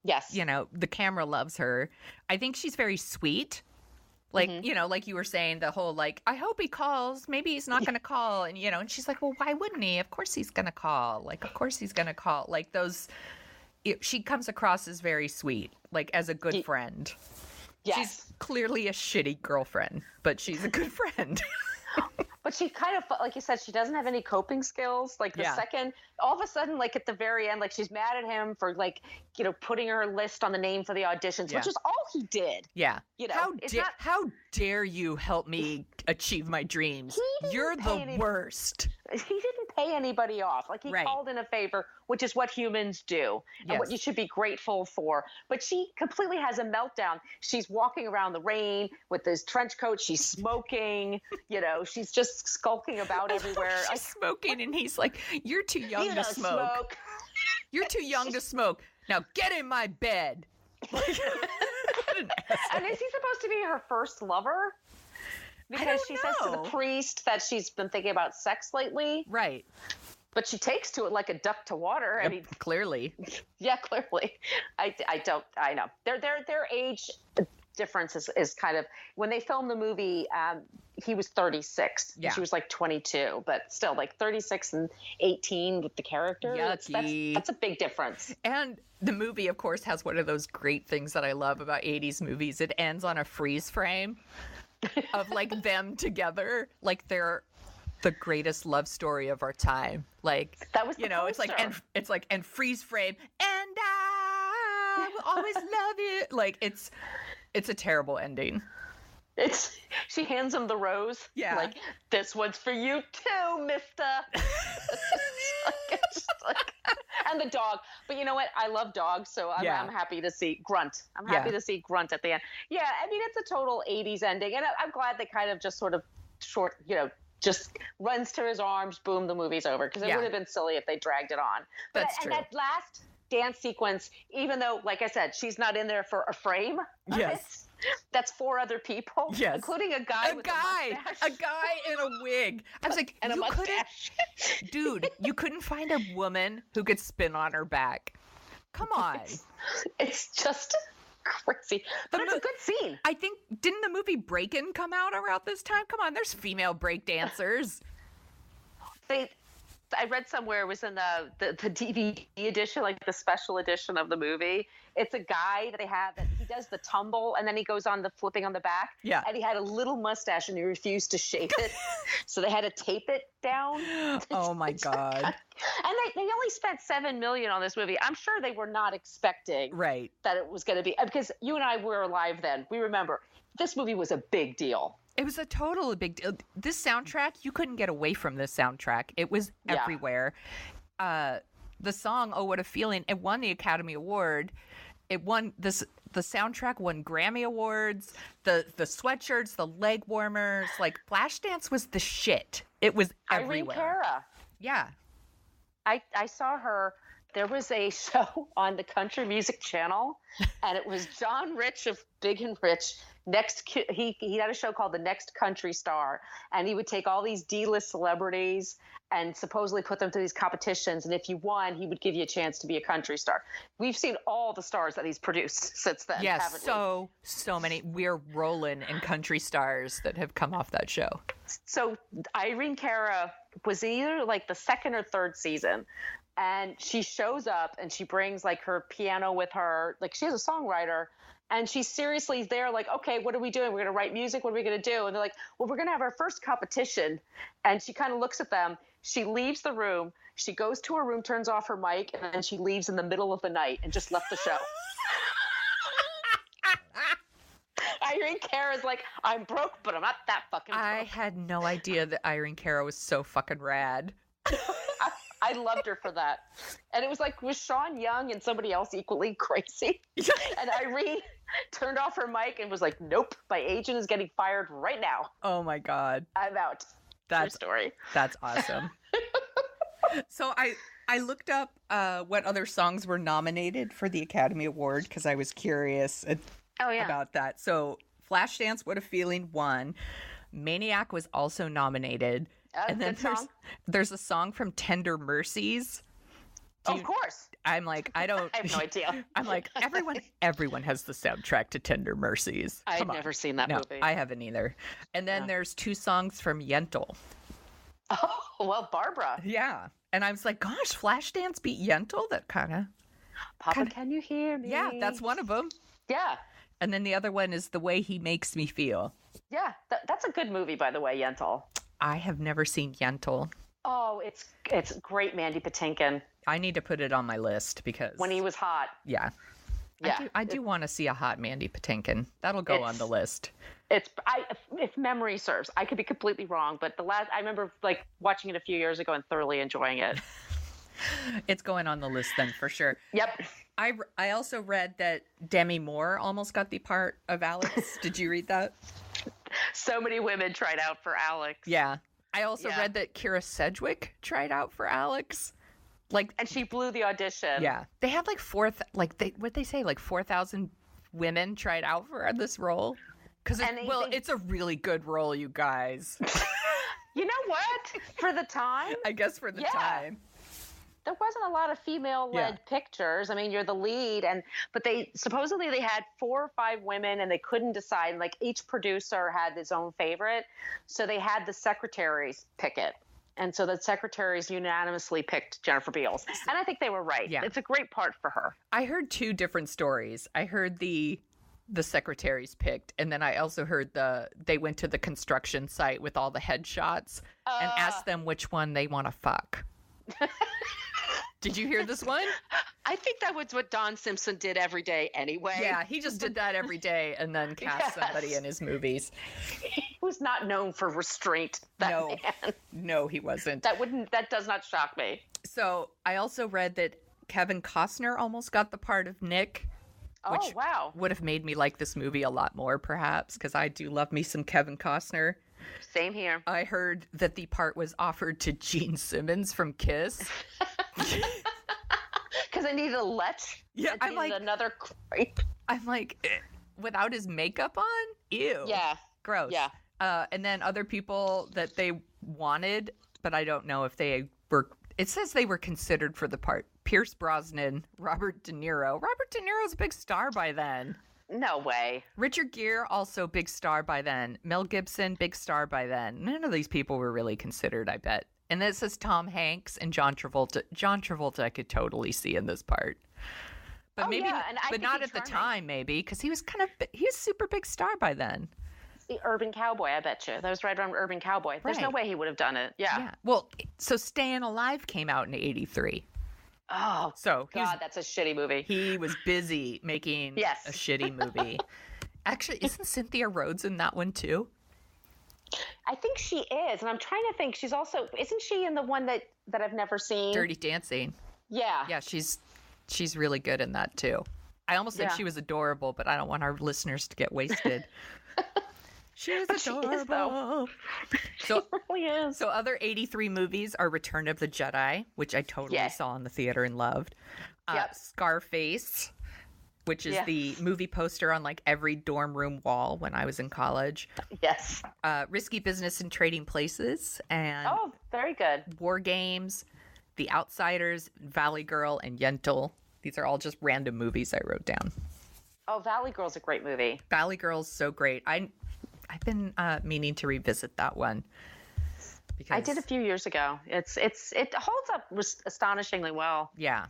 [SPEAKER 1] the camera loves her. I think she's very sweet. Like, like you were saying, the whole, like, I hope he calls. Maybe he's not going to call. And, and she's like, well, why wouldn't he? Of course he's going to call. Like, of course he's going to call. Like, she comes across as very sweet, like, as a good friend.
[SPEAKER 3] Yes.
[SPEAKER 1] She's clearly a shitty girlfriend, but she's a good friend.
[SPEAKER 3] But she kind of, like you said, she doesn't have any coping skills. Like the second, all of a sudden, like at the very end, like she's mad at him for like, putting her list on the name for the auditions, which is all he did.
[SPEAKER 1] Yeah. How dare you help me achieve my dreams? You're the worst.
[SPEAKER 3] He didn't pay anybody off. Like he called in a favor, which is what humans do and what you should be grateful for. But she completely has a meltdown. She's walking around the rain with this trench coat. She's smoking, she's just skulking about everywhere.
[SPEAKER 1] She's smoking, and he's like, you're too young to smoke. You're too young to smoke. Now get in my bed.
[SPEAKER 3] And is he supposed to be her first lover? Because she says to the priest that she's been thinking about sex lately.
[SPEAKER 1] Right.
[SPEAKER 3] But she takes to it like a duck to water. I mean,
[SPEAKER 1] clearly.
[SPEAKER 3] Yeah, clearly. I know. Their age difference is kind of, when they filmed the movie, he was 36.
[SPEAKER 1] Yeah.
[SPEAKER 3] She was like 22, but still like 36 and 18 with the character. That's a big difference.
[SPEAKER 1] And the movie, of course, has one of those great things that I love about 80s movies. It ends on a freeze frame of like them together, like they're the greatest love story of our time. Like,
[SPEAKER 3] that was
[SPEAKER 1] it's like and freeze frame, and I will always love you. Like, it's a terrible ending.
[SPEAKER 3] She hands him the rose.
[SPEAKER 1] Yeah.
[SPEAKER 3] Like, this one's for you too, mister. And the dog. But you know what? I love dogs, so I'm happy to see Grunt. I'm happy to see Grunt at the end. Yeah, I mean, it's a total 80s ending. And I'm glad they kind of just sort of just runs to his arms, boom, the movie's over. Because it would have been silly if they dragged it on.
[SPEAKER 1] That's true.
[SPEAKER 3] And that last dance sequence, even though, like I said, she's not in there for a frame.
[SPEAKER 1] Yes.
[SPEAKER 3] That's 4 other people, including a guy with a mustache.
[SPEAKER 1] A guy in a wig. I was like,
[SPEAKER 3] and a mustache.
[SPEAKER 1] Dude, you couldn't find a woman who could spin on her back. Come on.
[SPEAKER 3] It's just crazy. But it's a good scene.
[SPEAKER 1] I think, didn't the movie Breakin' come out around this time? Come on, there's female break dancers.
[SPEAKER 3] I read somewhere it was in the DVD edition, like the special edition of the movie. It's a guy that they have that he does the tumble and then he goes on the flipping on the back.
[SPEAKER 1] Yeah.
[SPEAKER 3] And he had a little mustache and he refused to shave it. So they had to tape it down.
[SPEAKER 1] Oh my God.
[SPEAKER 3] And they only spent $7 million on this movie. I'm sure they were not expecting that it was going to be, because you and I were alive then. We remember this movie was a big deal.
[SPEAKER 1] It was a total big deal. This soundtrack, you couldn't get away from this soundtrack. It was everywhere. The song, Oh, What a Feeling, it won the Academy Award. It won the soundtrack won Grammy Awards. The sweatshirts, the leg warmers, like Flashdance was the shit. It was everywhere.
[SPEAKER 3] Irene Cara.
[SPEAKER 1] Yeah.
[SPEAKER 3] I saw her. There was a show on the Country Music Channel, and it was John Rich of Big and Rich. He had a show called The Next Country Star, and he would take all these D-list celebrities and supposedly put them through these competitions, and if you won, he would give you a chance to be a country star. We've seen all the stars that he's produced since then.
[SPEAKER 1] Yes, so many. We're rolling in country stars that have come off that show.
[SPEAKER 3] So Irene Cara was either like the second or third season. And she shows up and she brings like her piano with her. Like, she has a songwriter, and she's seriously there like, okay, what are we doing? We're going to write music. What are we going to do? And they're like, well, we're going to have our first competition. And she kind of looks at them. She leaves the room. She goes to her room, turns off her mic, and then she leaves in the middle of the night and just left the show. Irene Cara's like, I'm broke, but I'm not that fucking broke.
[SPEAKER 1] I had no idea that Irene Cara was so fucking rad.
[SPEAKER 3] I loved her for that. And it was like, was Sean Young and somebody else equally crazy? And Irene turned off her mic and was like, nope, my agent is getting fired right now.
[SPEAKER 1] Oh my God.
[SPEAKER 3] I'm out. True story.
[SPEAKER 1] That's awesome. So I looked up what other songs were nominated for the Academy Award because I was curious about that. So Flashdance, What a Feeling won. Maniac was also nominated. And then there's a song from Tender Mercies.
[SPEAKER 3] Of course.
[SPEAKER 1] I'm like, I have
[SPEAKER 3] no idea.
[SPEAKER 1] I'm like, everyone has the soundtrack to Tender Mercies.
[SPEAKER 3] I've never seen that movie.
[SPEAKER 1] I haven't either. And then there's 2 songs from Yentl.
[SPEAKER 3] Oh, well, Barbara.
[SPEAKER 1] Yeah. And I was like, gosh, Flashdance beat Yentl? That kind of.
[SPEAKER 3] Papa, can you hear me?
[SPEAKER 1] Yeah, that's one of them.
[SPEAKER 3] Yeah. And
[SPEAKER 1] then the other one is The Way He Makes Me Feel.
[SPEAKER 3] Yeah, that's a good movie, by the way, Yentl.
[SPEAKER 1] I have never seen Yentl.
[SPEAKER 3] Oh, it's great, Mandy Patinkin.
[SPEAKER 1] I need to put it on my list because
[SPEAKER 3] when he was hot.
[SPEAKER 1] Yeah. I do want to see a hot Mandy Patinkin. That'll go on the list. If memory serves, I could be completely wrong, but I remember like watching it a few years ago and thoroughly enjoying it. It's going on the list then for sure.
[SPEAKER 3] Yep.
[SPEAKER 1] I also read that Demi Moore almost got the part of Alex. Did you read that?
[SPEAKER 3] So many women tried out for Alex.
[SPEAKER 1] Yeah. I also read that Kira Sedgwick tried out for Alex.
[SPEAKER 3] And she blew the audition.
[SPEAKER 1] Yeah. They had like 4,000 women tried out for this role. Because it's a really good role, you guys.
[SPEAKER 3] You know what? For the time?
[SPEAKER 1] I guess for the time.
[SPEAKER 3] There wasn't a lot of female-led pictures. I mean, you're the lead, but they supposedly they had 4 or 5 women, and they couldn't decide. Like each producer had his own favorite, so they had the secretaries pick it, and so the secretaries unanimously picked Jennifer Beals, and I think they were right. Yeah. It's a great part for her.
[SPEAKER 1] I heard 2 different stories. I heard the secretaries picked, and then I also heard they went to the construction site with all the headshots and asked them which one they want to fuck. Did you hear this one?
[SPEAKER 3] I think that was what Don Simpson did every day anyway.
[SPEAKER 1] Yeah, he just did that every day and then cast somebody in his movies.
[SPEAKER 3] He was not known for restraint, man.
[SPEAKER 1] No, he wasn't.
[SPEAKER 3] That does not shock me.
[SPEAKER 1] So I also read that Kevin Costner almost got the part of Nick. Which would have made me like this movie a lot more, perhaps, because I do love me some Kevin Costner.
[SPEAKER 3] Same here.
[SPEAKER 1] I heard that the part was offered to Gene Simmons from Kiss.
[SPEAKER 3] Because I needed a let.
[SPEAKER 1] Yeah,
[SPEAKER 3] I'm like another creep.
[SPEAKER 1] I'm like, without his makeup on? Ew.
[SPEAKER 3] Yeah.
[SPEAKER 1] Gross.
[SPEAKER 3] Yeah.
[SPEAKER 1] And then other people that they wanted, but I don't know if they were. It says they were considered for the part. Pierce Brosnan, Robert De Niro. Robert De Niro's a big star by then.
[SPEAKER 3] No way.
[SPEAKER 1] Richard Gere, also big star by then. Mel Gibson, big star by then. None of these people were really considered, I bet. And then it says Tom Hanks and John Travolta. John Travolta I could totally see in this part. But but not at the time, maybe, because he was super big star by then.
[SPEAKER 3] The Urban Cowboy, I bet you. That was right around Urban Cowboy. There's no way he would have done it. Yeah.
[SPEAKER 1] Well, so Staying Alive came out in 1983.
[SPEAKER 3] Oh,
[SPEAKER 1] so
[SPEAKER 3] God, that's a shitty movie.
[SPEAKER 1] He was busy making a shitty movie. Actually, isn't Cynthia Rhodes in that one too?
[SPEAKER 3] I think she is, and I'm trying to think. Isn't she in the one that I've never seen?
[SPEAKER 1] Dirty Dancing.
[SPEAKER 3] Yeah.
[SPEAKER 1] Yeah, she's really good in that too. I almost said she was adorable, but I don't want our listeners to get wasted. She's adorable.
[SPEAKER 3] She really is.
[SPEAKER 1] So other 83 movies are Return of the Jedi, which I totally saw in the theater and loved. Scarface, which is the movie poster on like every dorm room wall when I was in college.
[SPEAKER 3] Yes.
[SPEAKER 1] Risky Business and Trading Places. And
[SPEAKER 3] very good.
[SPEAKER 1] War Games, The Outsiders, Valley Girl, and Yentl. These are all just random movies I wrote down.
[SPEAKER 3] Oh, Valley Girl's a great movie.
[SPEAKER 1] Valley Girl's so great. I've been meaning to revisit that one. Because
[SPEAKER 3] I did a few years ago. It holds up astonishingly well.
[SPEAKER 1] Yeah.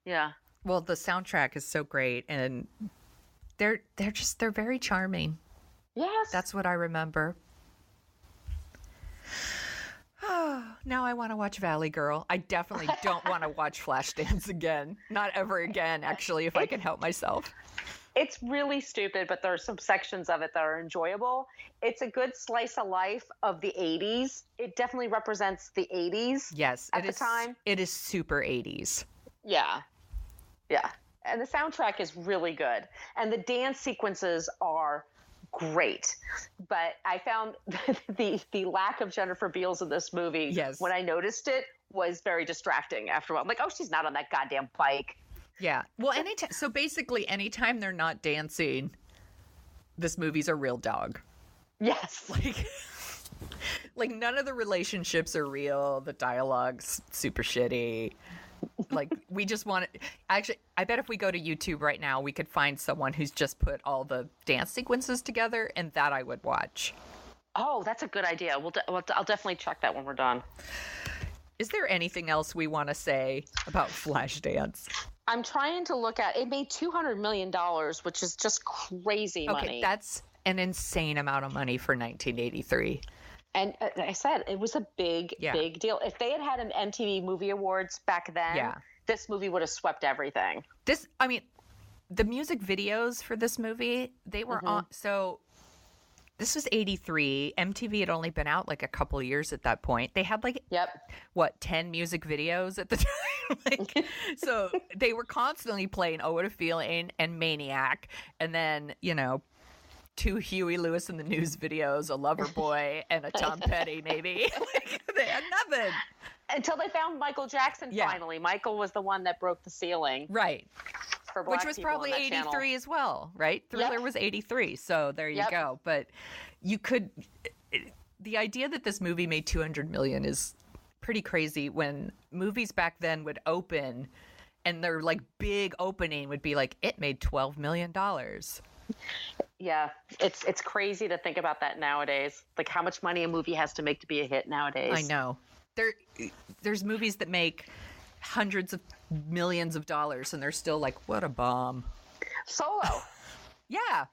[SPEAKER 3] Yeah.
[SPEAKER 1] Well, the soundtrack is so great, and they're very charming.
[SPEAKER 3] Yes.
[SPEAKER 1] That's what I remember. Now I want to watch Valley Girl. I definitely don't want to watch Flashdance again. Not ever again, actually, if I can help myself.
[SPEAKER 3] It's really stupid, but there are some sections of it that are enjoyable. It's a good slice of life of the 80s. It definitely represents the 80s.
[SPEAKER 1] Yes,
[SPEAKER 3] at the time.
[SPEAKER 1] It is super 80s.
[SPEAKER 3] Yeah. Yeah. And the soundtrack is really good. And the dance sequences are great. But I found the lack of Jennifer Beals in this movie, when I noticed it, was very distracting after a while. I'm like, oh, she's not on that goddamn bike.
[SPEAKER 1] Yeah. Well, anytime they're not dancing, this movie's a real dog.
[SPEAKER 3] Yes.
[SPEAKER 1] Like none of the relationships are real. The dialogue's super shitty. Like we just want it. Actually, I bet if we go to YouTube right now, we could find someone who's just put all the dance sequences together, and that I would watch.
[SPEAKER 3] Oh, that's a good idea. I'll definitely check that when we're done.
[SPEAKER 1] Is there anything else we want to say about Flashdance?
[SPEAKER 3] I'm trying to look at it. Made $200 million, which is just crazy money.
[SPEAKER 1] Okay, that's an insane amount of money for 1983.
[SPEAKER 3] And I said it was a big deal. If they had an MTV Movie Awards back then, this movie would have swept everything.
[SPEAKER 1] The music videos for this movie, they were on. So this was 83. MTV had only been out like a couple of years at that point. They had 10 music videos at the time. So they were constantly playing Oh What a Feeling and Maniac. And then, 2 Huey Lewis in the News videos, a Lover Boy, and a Tom Petty, maybe. They had nothing.
[SPEAKER 3] Until they found Michael Jackson finally. Michael was the one that broke the ceiling.
[SPEAKER 1] Right.
[SPEAKER 3] for black
[SPEAKER 1] Which was
[SPEAKER 3] people on
[SPEAKER 1] probably
[SPEAKER 3] that
[SPEAKER 1] 83
[SPEAKER 3] channel.
[SPEAKER 1] as well, right? Thriller
[SPEAKER 3] Yep.
[SPEAKER 1] was 83, so there you
[SPEAKER 3] Yep.
[SPEAKER 1] go. But you could, the idea that this movie made 200 million is pretty crazy when movies back then would open and their like big opening would be like, it made $12 million.
[SPEAKER 3] Yeah, it's crazy to think about that nowadays. Like how much money a movie has to make to be a hit nowadays.
[SPEAKER 1] I know. There's movies that make hundreds of millions of dollars and they're still like, what a bomb.
[SPEAKER 3] Solo.
[SPEAKER 1] Yeah,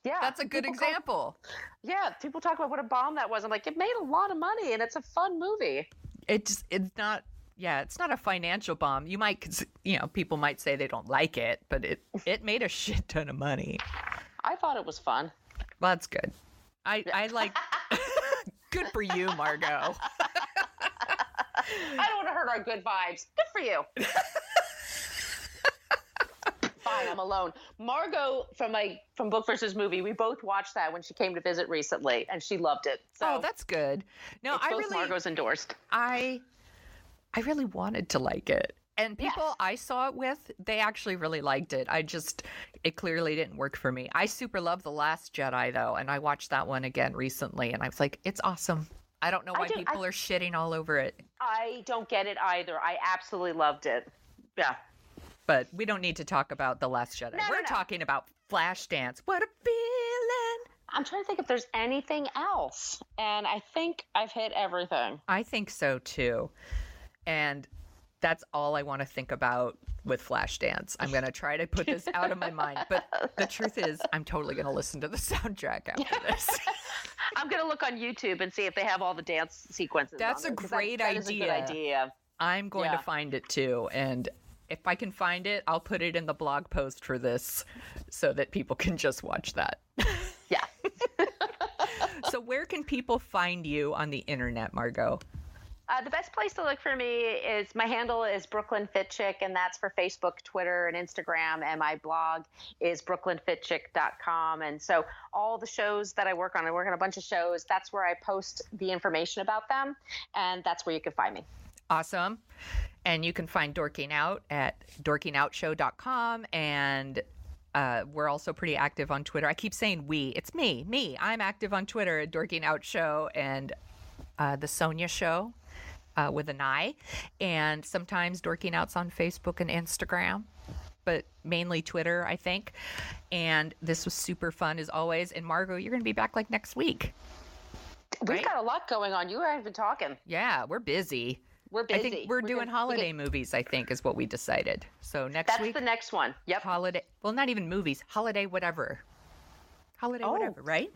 [SPEAKER 3] Yeah.
[SPEAKER 1] that's a good
[SPEAKER 3] People
[SPEAKER 1] example.
[SPEAKER 3] Yeah, people talk about what a bomb that was. I'm like, it made a lot of money and it's a fun movie.
[SPEAKER 1] It's not a financial bomb. You might, people might say they don't like it, but it made a shit ton of money.
[SPEAKER 3] I thought it was fun.
[SPEAKER 1] Well, that's good. I like, good for you, Margo.
[SPEAKER 3] I don't want to hurt our good vibes. Good for you. Fine, I'm alone. Margo from Book versus Movie, we both watched that when she came to visit recently, and she loved it. So
[SPEAKER 1] Oh, that's good. No,
[SPEAKER 3] it's both Margo's endorsed.
[SPEAKER 1] I really wanted to like it. And people I saw it with, they actually really liked it. It clearly didn't work for me. I super love The Last Jedi, though, and I watched that one again recently, and I was like, it's awesome. I don't know why people are shitting all over it.
[SPEAKER 3] I don't get it either. I absolutely loved it. Yeah.
[SPEAKER 1] But we don't need to talk about The Last Jedi. We're talking about Flashdance. What a feeling.
[SPEAKER 3] I'm trying to think if there's anything else, and I think I've hit everything.
[SPEAKER 1] I think so, too. And that's all I want to think about with Flashdance. I'm going to try to put this out of my mind. But the truth is, I'm totally going to listen to the soundtrack after this.
[SPEAKER 3] I'm going to look on YouTube and see if they have all the dance sequences.
[SPEAKER 1] That's
[SPEAKER 3] on
[SPEAKER 1] a
[SPEAKER 3] there, 'cause
[SPEAKER 1] great
[SPEAKER 3] that is a good idea.
[SPEAKER 1] I'm going to find it, too. And if I can find it, I'll put it in the blog post for this so that people can just watch that.
[SPEAKER 3] Yeah.
[SPEAKER 1] So where can people find you on the internet, Margo?
[SPEAKER 3] The best place to look for me is my handle is Brooklyn Fit Chick, and that's for Facebook, Twitter, and Instagram. And my blog is brooklynfitchick.com. And so all the shows that I work on a bunch of shows. That's where I post the information about them, and that's where you can find me.
[SPEAKER 1] Awesome. And you can find Dorking Out at dorkingoutshow.com. And we're also pretty active on Twitter. I keep saying we. It's me. I'm active on Twitter at Dorking Out Show and The Sonia Show with an I. And sometimes Dorking Out's on Facebook and Instagram, but mainly Twitter, I think. And this was super fun as always. And Margo, you're going to be back like next week.
[SPEAKER 3] We've got a lot going on. You and I have been talking.
[SPEAKER 1] Yeah, we're busy.
[SPEAKER 3] We're busy.
[SPEAKER 1] I think we're doing holiday movies, I think, is what we decided. So next week.
[SPEAKER 3] That's the next one. Yep.
[SPEAKER 1] Holiday. Well, not even movies. Holiday whatever. Whatever, right?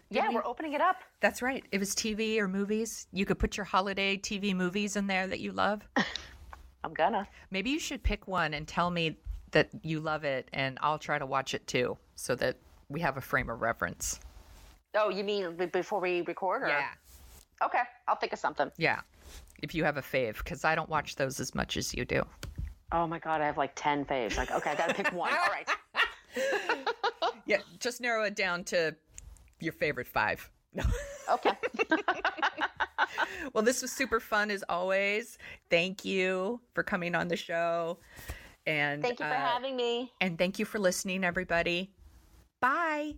[SPEAKER 3] Yeah, we're opening it up.
[SPEAKER 1] That's right. If it's TV or movies, you could put your holiday TV movies in there that you love.
[SPEAKER 3] I'm gonna.
[SPEAKER 1] Maybe you should pick one and tell me that you love it, and I'll try to watch it too, so that we have a frame of reference.
[SPEAKER 3] Oh, you mean before we record? Or?
[SPEAKER 1] Yeah.
[SPEAKER 3] Okay, I'll think of something.
[SPEAKER 1] Yeah. If you have a fave, because I don't watch those as much as you do.
[SPEAKER 3] Oh my God, I have like 10 faves. Like, okay, I gotta pick one. All right.
[SPEAKER 1] Yeah, just narrow it down to your favorite 5. No.
[SPEAKER 3] Okay.
[SPEAKER 1] Well, this was super fun as always. Thank you for coming on the show. And
[SPEAKER 3] thank you for having me.
[SPEAKER 1] And thank you for listening, everybody. Bye.